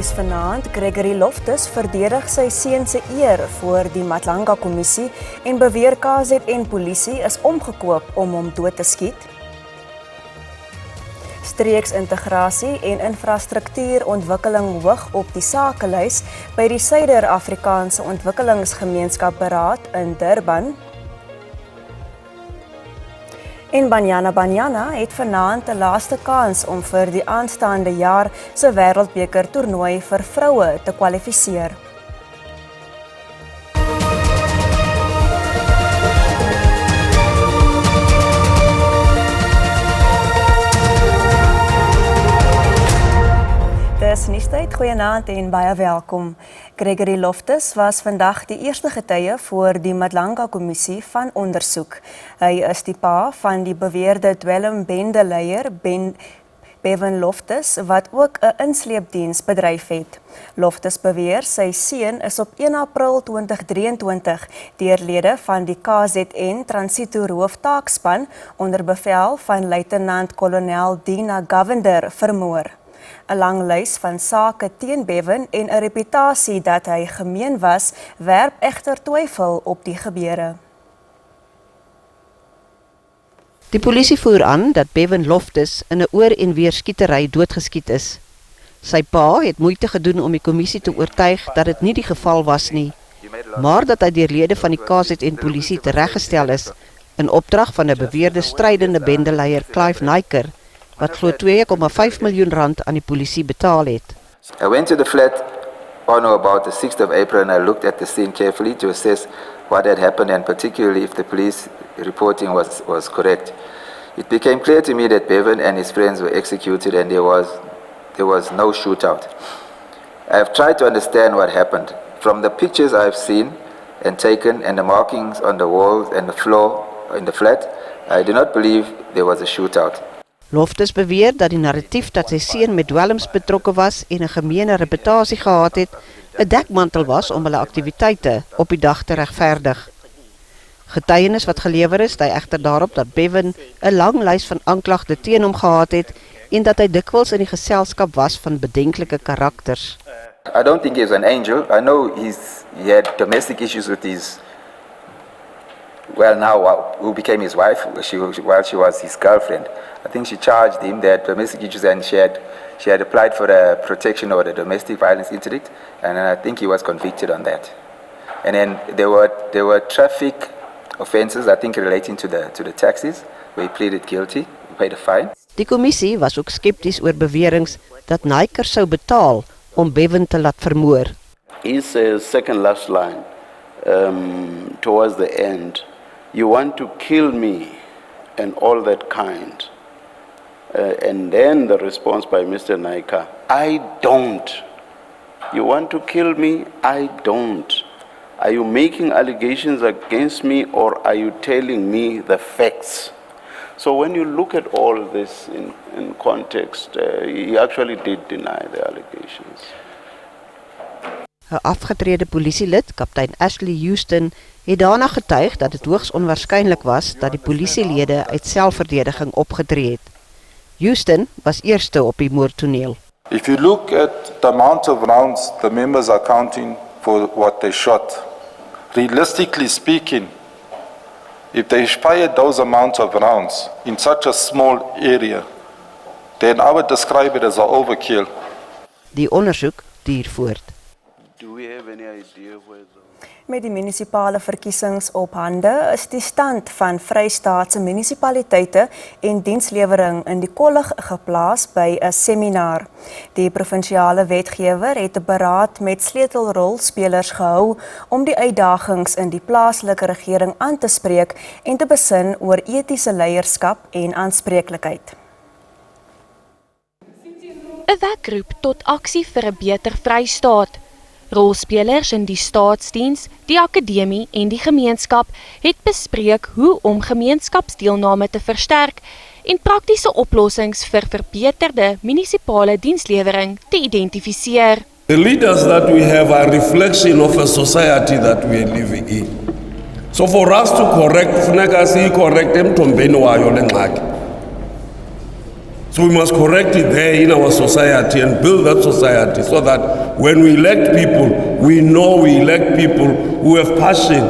nuus vanaand. Gregory Loftus verdedig sy seun se eer voor die Matlanga-kommissie en beweer KZN-polisie is omgekoop om hom dood te skiet. Streeksintegrasie en infrastruktuurontwikkeling hoog op die sakelys by die Suider-Afrikaanse Ontwikkelingsgemeenskap beraad in Durban. En Banyana Banyana het vanaand 'n laaste kans om vir die aanstaande jaar se wêreldbeker toernooi vir vroue te kwalifiseer. Dis nuustyd, goeienaand en baie welkom. Gregory Loftus was vandag die eerste getuie voor die Matlanga-kommissie van ondersoek. Hy is die pa van die beweerde dwelmbendeleier Bevan Loftus, wat ook 'n insleepdiens bedryf het. Loftus beweer sy seun is op 1 April 2023 deur lede van die KZN Transito Rooftaakspan onder bevel van luitenant-kolonel Dina Govender vermoor. 'n Lang lys van sake teen Bevan en 'n reputasie dat hy gemeen was, werp egter twyfel op die gebeure. Die polisie voer aan dat Bevan Loftus in 'n oor en weer skietery doodgeskiet is. Sy pa het moeite gedoen om die kommissie te oortuig dat dit nie die geval was nie, maar dat hy deur lede van die KZN-polisie tereggestel is in opdrag van 'n beweerde strydende bendeleier Clive Nyker, wat glo 2,5 miljoen rand aan die polisie betaal het. I went to the flat on or about the 6th of April and I looked at the scene carefully to assess what had happened and particularly if the police reporting was correct. It became clear to me that Bevan and his friends were executed and there was no shootout. I have tried to understand what happened. From the pictures I have seen and taken and the markings on the walls and the floor in the flat, I do not believe there was a shootout. Loftus beweer dat die narratief dat sy seun met dwelms betrokke was en 'n gemeene reputasie gehad het, 'n dekmantel was om hulle aktiwiteite op die dag te regverdig. Getuienis wat gelewer is, dui egter daarop dat Bevan 'n lang lys van aanklagte teen hom gehad het en dat hy dikwels in die geselskap was van bedenklike karakters. I don't think he's an angel. I know he had domestic issues with his, who became his wife while she was his girlfriend. I think she charged him that domestic issues and she had applied for a protection or the domestic violence interdict and I think he was convicted on that. And then there were traffic offences, I think relating to the taxis, where he pleaded guilty, he paid a fine. Die kommissie was ook skepties oor beweringe dat Nyker sou betaal om Bevan te laat vermoor. His second last line towards the end, "You want to kill me and all that kind." And then the response by Mr. Nyker, "I don't. You want to kill me? I don't. Are you making allegations against me or are you telling me the facts?" So when you look at all this in context, he actually did deny the allegations. 'n Afgetrede polisielid, kaptein Ashley Houston, het daarna getuig dat dit hoogs onwaarskynlik was dat die polisielede uit selfverdediging opgetree het. Houston was eerste op die moordtoneel. If you look at the amount of rounds the members are counting for what they shot, realistically speaking, if they fired those amounts of rounds in such a small area, then I would describe it as an overkill. Die ondersoek duur voort. Do we have any idea where Met die munisipale verkiesings op hande is die stand van Vrystaatse munisipaliteite en dienslewering in die kollig geplaas by 'n seminar. Die provinsiale wetgewer het 'n beraad met sleutelrolspelers gehou om die uitdagings in die plaaslike regering aan te spreek en te besin oor etiese leierskap en aanspreeklikheid. 'n Wekroep tot aksie vir 'n beter Vrystaat. Rolspelers in die staatsdiens, die akademie en die gemeenskap het bespreek hoe om gemeenskapsdeelname te versterk en praktiese oplossings vir verbeterde munisipale dienslewering te identifiseer. The leaders that we have are a reflection of a society that we are living in. So for us to correct, funeka siyicorrect emthombeni wayo le ngxaki. So we must correct it there in our society and build that society so that when we elect people, we know we elect people who have passion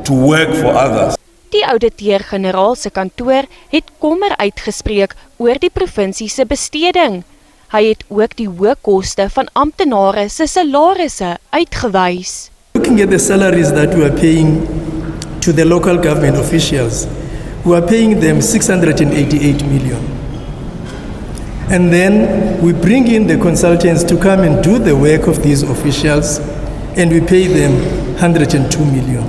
to work for others. Die ouditeur-generaal se kantoor het kommer uitgespreek oor die provinsie se besteding. Hy het ook die hoë koste van amptenare se salarisse uitgewys. Looking at the salaries that we are paying to the local government officials, we are paying them 688 million. And then we bring in the consultants to come and do the work of these officials, and we pay them 102 million.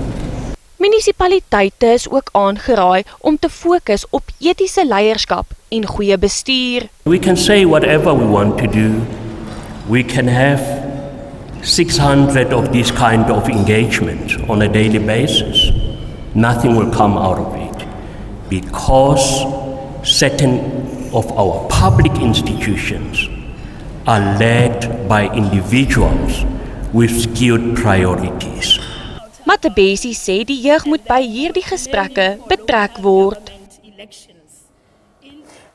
Munisipaliteite is ook aangeraai om te fokus op etiese leierskap en goeie bestuur. We can say whatever we want to do. We can have 600 of this kind of engagement on a daily basis. Nothing will come out of it because certain of our public institutions are led by individuals with skewed priorities. Matabesi sê die jeug moet by hierdie gesprekke betrek word.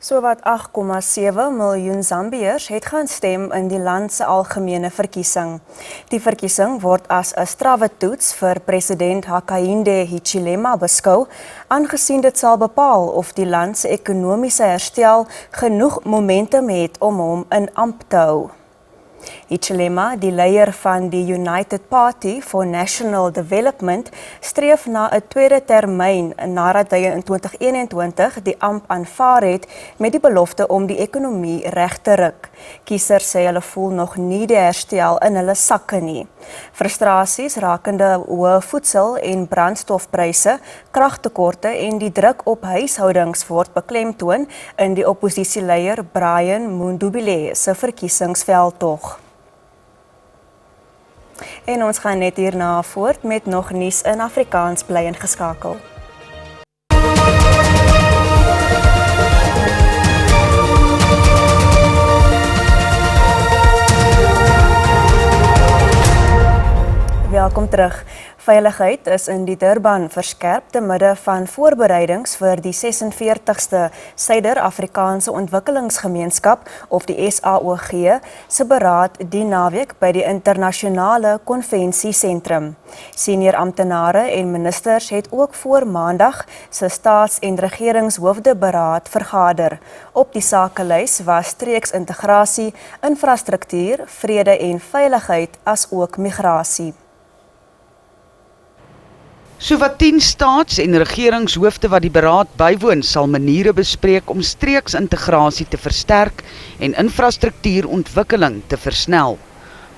Sowat 8,7 miljoen Zambiërs het gaan stem in die land se algemene verkiesing. Die verkiesing word as 'n strawwe toets vir president Hakainde Hichilema beskou, aangesien dit sal bepaal of die land se ekonomiese herstel genoeg momentum het om hom in ampt te hou. Hichilema, die leier van die United Party for National Development, streef na 'n tweede termyn nadat hy in 2021 die ampt aanvaar het met die belofte om die ekonomie reg te ruk. Kiesers sê hulle voel nog nie die herstel in hulle sakke nie. Frustrasies rakende hoë voedsel- en brandstofpryse, kragtekorte en die druk op huishoudings word beklemtoon in die oppositieleier Brian Mundubile se verkiesingsveldtog. En ons gaan net hierna voort met nog nuus in Afrikaans, bly ingeskakel. Welkom terug. Veiligheid is in die Durban verskerp te midde van voorbereidings vir die 46ste Suider-Afrikaanse Ontwikkelingsgemeenskap of die SAOG se beraad die naweek by die internasionale konvensiesentrum. Senior amptenare en ministers het ook voor Maandag se staats- en regeringshoofde beraad vergader. Op die sakelys was streeksintegrasie, infrastruktuur, vrede en veiligheid as ook migrasie. Sowat 10 staats- en regeringshoofde wat die beraad bywoon sal maniere bespreek om streeksintegrasie te versterk en infrastruktuurontwikkeling te versnel.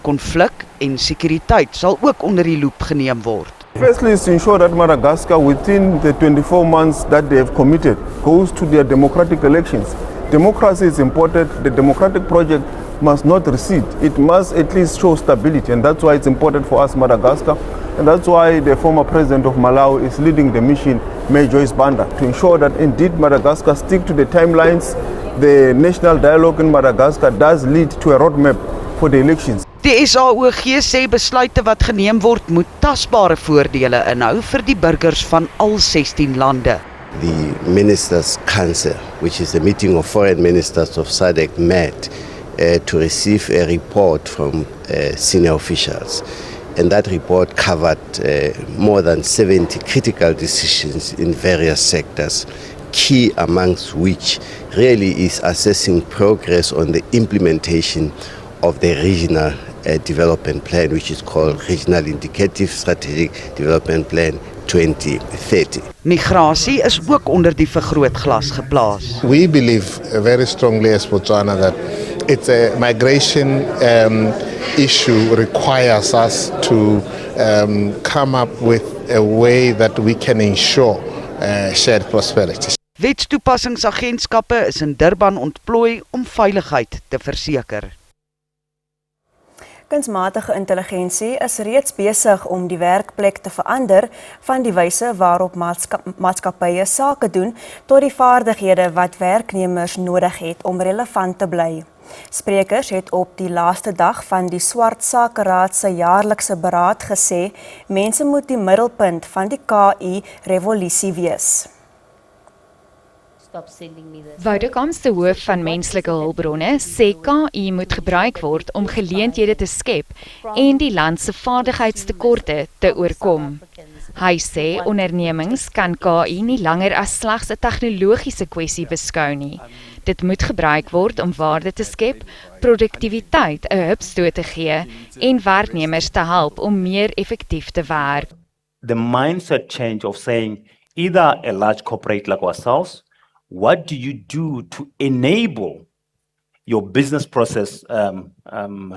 Konflik en sekuriteit sal ook onder die loep geneem word. Firstly, is to ensure that Madagascar, within the 24 months that they have committed, goes to their democratic elections. Democracy is important. The democratic project must not recede. It must at least show stability, and that's why it's important for us, Madagascar. And that's why the former president of Malawi is leading the mission, Mayor Joyce Banda, to ensure that indeed Madagascar stick to the timelines. The national dialogue in Madagascar does lead to a roadmap for the elections. Die SAOG sê besluite wat geneem word moet tasbare voordele inhou vir die burgers van al 16 lande. The Ministers' Council, which is the meeting of foreign ministers of SADC, met to receive a report from senior officials. And that report covered more than 70 critical decisions in various sectors, key amongst which really is assessing progress on the implementation of the regional development plan, which is called Regional Indicative Strategic Development Plan 2030. Migrasie is ook onder die vergrootglas geplaas. We believe very strongly as Botswana that it's a migration issue requires us to come up with a way that we can ensure shared prosperity. Wetstoepassingsagentskappe is in Durban ontplooi om veiligheid te verseker. Kunsmatige intelligensie is reeds besig om die werkplek te verander van die wyse waarop maatskappye sake doen tot die vaardighede wat werknemers nodig het om relevant te bly. Sprekers het op die laaste dag van die Swart Sakeraad se jaarlikse beraad gesê, mense moet die middelpunt van die KI-revolusie wees. Woudekam se hoof van menslike hulpbronne sê KI moet gebruik word om geleenthede te skep en die land se vaardigheidstekorte te oorkom. Hy sê ondernemings kan KI nie langer as slegs 'n tegnologiese kwessie beskou nie. Dit moet gebruik word om waarde te skep, produktiwiteit 'n hupstoot te gee en werknemers te help om meer effektief te werk. The mindset change of saying either a large corporate like ourselves, what do you do to enable your business process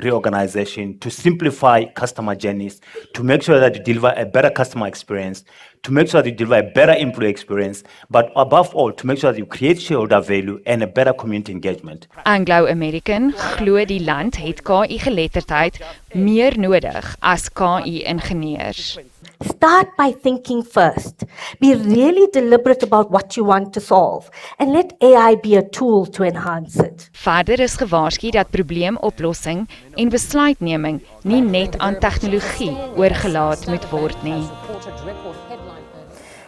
reorganization, to simplify customer journeys, to make sure that you deliver a better customer experience, to make sure that you deliver a better employee experience, but above all, to make sure that you create shareholder value and a better community engagement. Anglo American glo die land het KI geletterdheid meer nodig as KI ingenieurs. Start by thinking first. Be really deliberate about what you want to solve and let AI be a tool to enhance it. Verder is gewaarsku dat probleemoplossing en besluitneming nie net aan tegnologie oorgelaat moet word nie.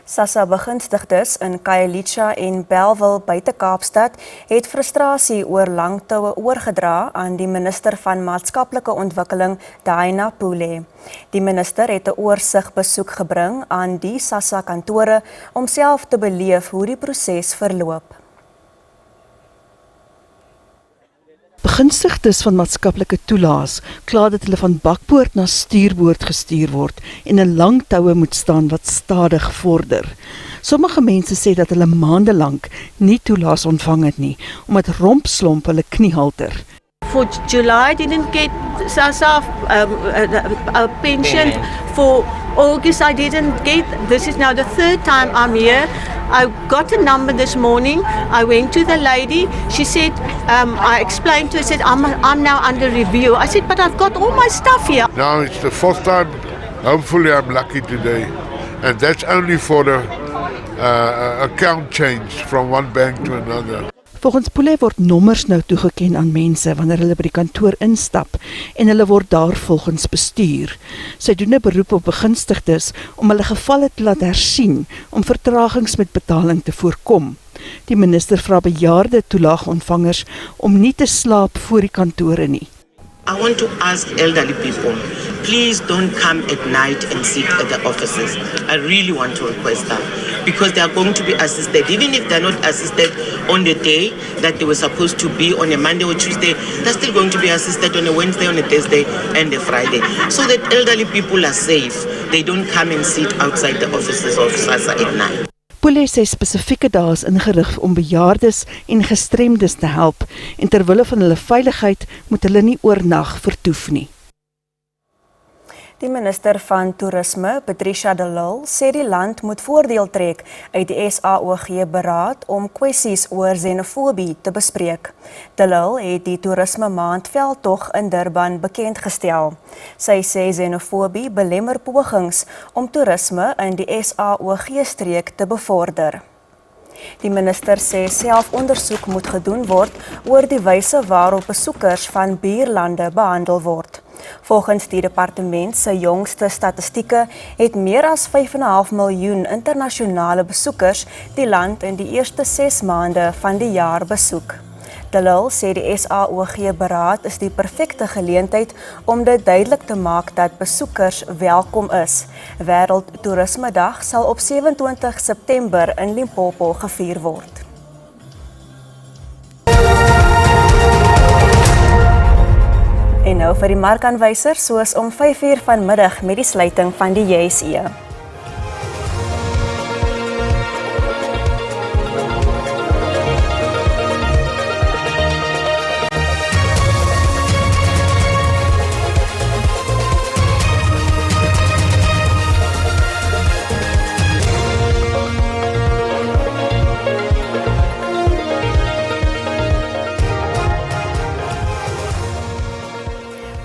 SASSA begunstigdes in Khayelitsha en Bellville buite Kaapstad het frustrasie oor lang toue oorgedra aan die minister van maatskaplike ontwikkeling, Diana Pule. Die minister het 'n oorsigbesoek gebring aan die SASSA kantore om self te beleef hoe die proses verloop. Begunstigdes van maatskaplike toelaas kla dat hulle van bakboord na stuurboord gestuur word en 'n lang toue moet staan wat stadig vorder. Sommige mense sê dat hulle maande lank nie toelaas ontvang het nie, omdat rompslomp hulle kniehalter. For July, I didn't get SASSA a pension. For August, I didn't get. This is now the third time I'm here. I got a number this morning. I went to the lady. She said, I explained to her, said, I'm now under review. I said, but I've got all my stuff here. Now it's the fourth time. Hopefully I'm lucky today. And that's only for the account change from one bank to another. Volgens Pule word nommers nou toegeken aan mense wanneer hulle by die kantoor instap en hulle word daarvolgens bestuur. Sy doen 'n beroep op begunstigdes om hulle gevalle te laat hersien om vertragings met betaling te voorkom. Die minister vra bejaarde toelaagontvangers om nie te slaap voor die kantore nie. I want to ask elderly people, please don't come at night and sit at the offices. I really want to request that because they are going to be assisted. Even if they're not assisted on the day that they were supposed to be on a Monday or Tuesday, they're still going to be assisted on a Wednesday, on a Thursday and a Friday. So that elderly people are safe. They don't come and sit outside the offices of SASSA at night. Pule sê spesifieke dae is ingerig om bejaardes en gestremdes te help en ter wille van hulle veiligheid moet hulle nie oornag vertoef nie. Die minister van Toerisme, Patricia de Lille, sê die land moet voordeel trek uit die SAOG beraad om kwessies oor xenofobie te bespreek. De Lille het die toerisme maand veldtog in Durban bekendgestel. Sy sê xenofobie belemmer pogings om toerisme in die SAOG-streek te bevorder. Die minister sê selfondersoek moet gedoen word oor die wyse waarop besoekers van buurlande behandel word. Volgens die departement se jongste statistieke het meer as 5,5 miljoen internasionale besoekers die land in die eerste 6 maande van die jaar besoek. De Lille sê die SAOG-beraad is die perfekte geleentheid om dit duidelik te maak dat besoekers welkom is. Wêreldtoerismedag sal op 27 September in Limpopo gevier word. En nou vir die markaanwysers soos om 5:00 vanmiddag met die sluiting van die JSE.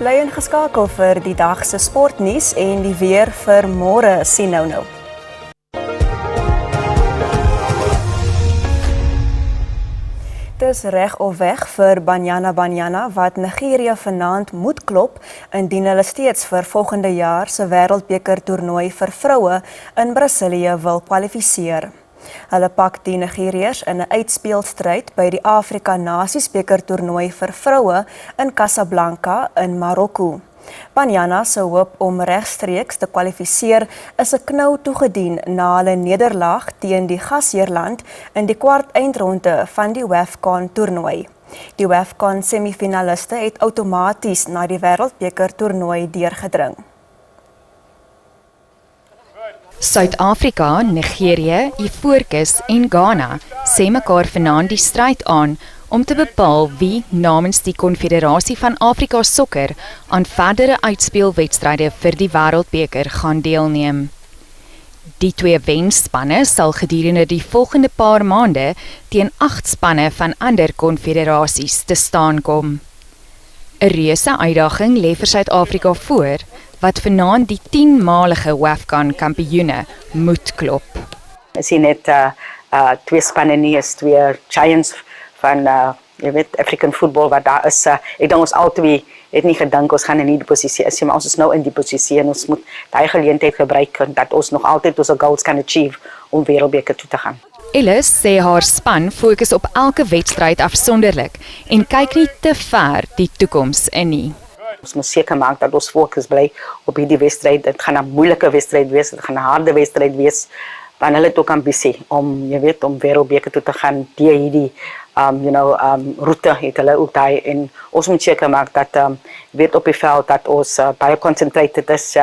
Bly ingeskakel vir die dag se sportnuus en die weer vir môre sien nou. Dis reg of weg vir Banyana wat Nigeria vanaand moet klop indien hulle steeds vir volgende jaar se wêreldbeker toernooi vir vroue in Brasilië wil kwalifiseer. Hulle pak die Nigeriërs in 'n uitspelstryd by die Afrika Nasiesbeker toernooi vir vroue in Casablanca in Marokko. Banyana se hoop om regstreeks te kwalifiseer is 'n knou toegedien na hulle nederlaag teen die gasheerland in die kwart eindronde van die WAFCON toernooi. Die WAFCON semifinaliste het outomaties na die Wêreldbeker toernooi deurgedring. Suid-Afrika, Nigerië, Ivoorkus en Ghana sê mekaar vanaand die stryd aan om te bepaal wie namens die Konfederasie van Afrika Sokker aan verdere uitspeelwedstryde vir die Wêreldbeker gaan deelneem. Die twee wenspanne sal gedurende die volgende paar maande teen 8 spanne van ander konfederasies te staan kom. 'n Reuse uitdaging lê vir Suid-Afrika voor, wat vanaand die 10-malige WAFCON kampioene moet klop. Is hier net twee spanne nie, is twee giants van jy weet African football wat daar is. Ek dink ons albei het nie gedink ons gaan in die posisie is, maar ons is nou in die posisie en ons moet daai geleentheid gebruik dat ons nog altyd ons goals kan achieve om Wêreldbeker toe te gaan. Ellis sê haar span fokus op elke wedstryd afsonderlik en kyk nie te ver die toekoms in nie. Ons moet seker maak dat ons fokus bly op hierdie wedstryd. Dit gaan 'n moeilike wedstryd wees, dit gaan 'n harde wedstryd wees. Want hulle het ook ambisie om, jy weet, om Wêreldbeker toe te gaan deur hierdie route het hulle ook daai en ons moet seker maak dat weet op die veld dat ons baie concentrated is.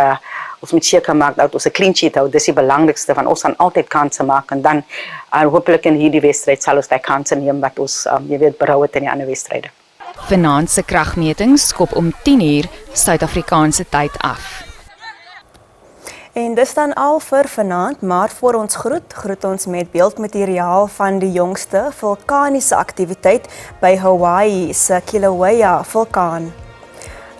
Ons moet seker maak dat ons 'n clean sheet hou. Dis die belangrikste, van ons gaan altyd kansse maak en dan hopelik in hierdie wedstryd sal ons daai kansse neem wat ons jy weet berou het in die ander wedstryde. Vanaand se kragmeting skop om 10:00 Suid-Afrikaanse tyd af. En dis dan al vir vanaand, maar voor ons groet ons met beeldmateriaal van die jongste vulkaniese aktiwiteit by Hawaii se Kilauea vulkaan.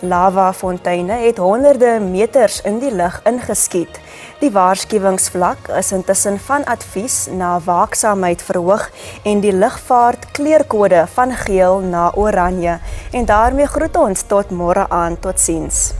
Lavafonteine het honderde meters in die lug ingeskiet. Die waarskuwingsvlak is intussen van advies na waaksaamheid verhoog en die lugvaart kleurkode van geel na oranje. En daarmee groet ons tot môre aan, totsiens.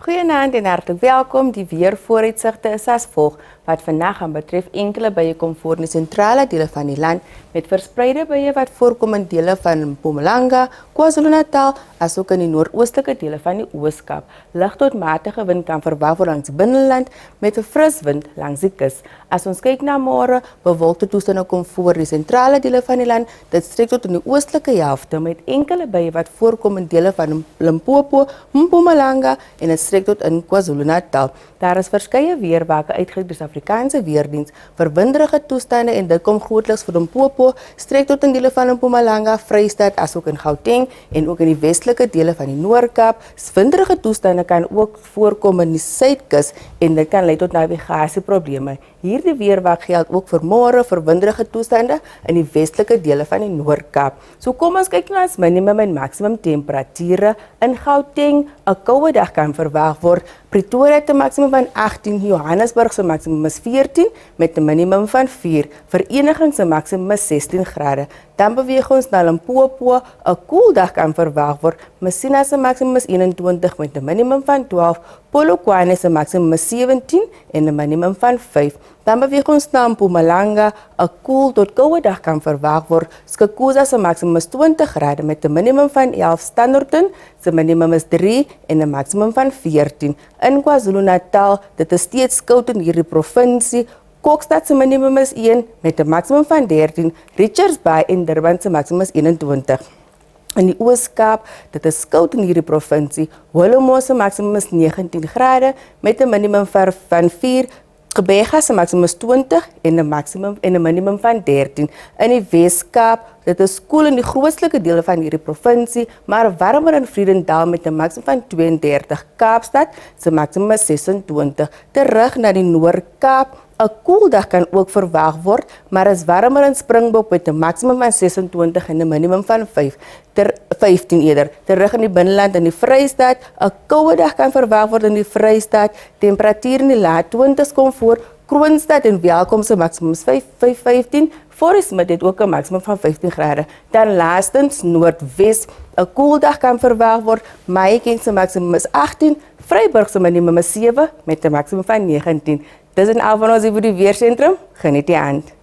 Goeienaand en hartlik welkom. Die weervooruitsigte is as volg, wat vandag gaan betref enkele buie kom voor in die sentrale dele van die land, met verspreide buie wat voorkom in dele van Mpumalanga, KwaZulu-Natal, asook in die noordoostelike dele van die Oos-Kaap. Lig tot matige wind kan verwag word langs die binneland, met 'n fris wind langs die kus. As ons kyk na môre, bewolkte toestande kom voor in die sentrale dele van die land, dit strek tot in die oostelike helfte, met enkele buie wat voorkom in dele van Limpopo, Mpumalanga en dit strek tot in KwaZulu-Natal. Daar is verskeie weerwake uitgereik deur Suid-Afrikaanse weerdiens vir winderige toestande en dit kom grootliks vir Limpopo, strek tot in dele van Mpumalanga, Vrystaat asook in Gauteng en ook in die westelike dele van die Noord-Kaap. Winderige toestande kan ook voorkom in die Suidkus en dit kan lei tot navigasieprobleme. Hierdie weerwak geld ook vir môre vir winderige toestande in die westelike dele van die Noord-Kaap. So kom ons kyk na ons minimum en maksimum temperature. In Gauteng 'n koue dag kan verwag word. Pretoria het 'n maksimum van 18, Johannesburg se maksimum is 14 met 'n minimum van 4. Vereniging se maksimum is 16 grade. Dan beweeg ons na Limpopo, 'n koel dag kan verwag word. Messina se maksimum is 21 met 'n minimum van 12. Polokwane se maksimum is 17 en 'n minimum van 5. Dan beweeg ons na Mpumalanga, 'n koel tot koue dag kan verwag word. Skukuza se maksimum is 20 grade met 'n minimum van 11. Standerton se minimum is 3 en 'n maksimum van 14. In KwaZulu-Natal, dit is steeds koud in hierdie provinsie. Kokstad se minimum is 1 met 'n maksimum van 13. Richards Bay en Durban se maksimum is 21. In die Oos-Kaap, dit is koud in hierdie provinsie. Willowmore se maksimum is 19 grade met 'n minimum van 4. Gqeberha se maksimum is 20 en 'n minimum van 13. In die Wes-Kaap, dit is koel in die grootste dele van hierdie provinsie, maar warmer in Vredendal met 'n maksimum van 32. Kaapstad se maksimum is 26. Terug na die Noord-Kaap, 'n koeldag kan ook verwag word, maar is warmer in Springbok met 'n maksimum van 26 en 'n minimum van 15 eerder. Terug in die binneland in die Vrystaat, 'n koue dag kan verwag word in die Vrystaat, temperatuur in die laat 20s kom voor. Kroonstad en Welkom se maksimum is 15. Forestsmith het ook 'n maksimum van 15 grade. Dan laastens Noordwes, 'n koeldag kan verwag word. Mahikeng se maksimum is 18, Vryburg se minimum is 7 met 'n maksimum van 19. Dis in al van ons hier by die weersentrum. Geniet die aand.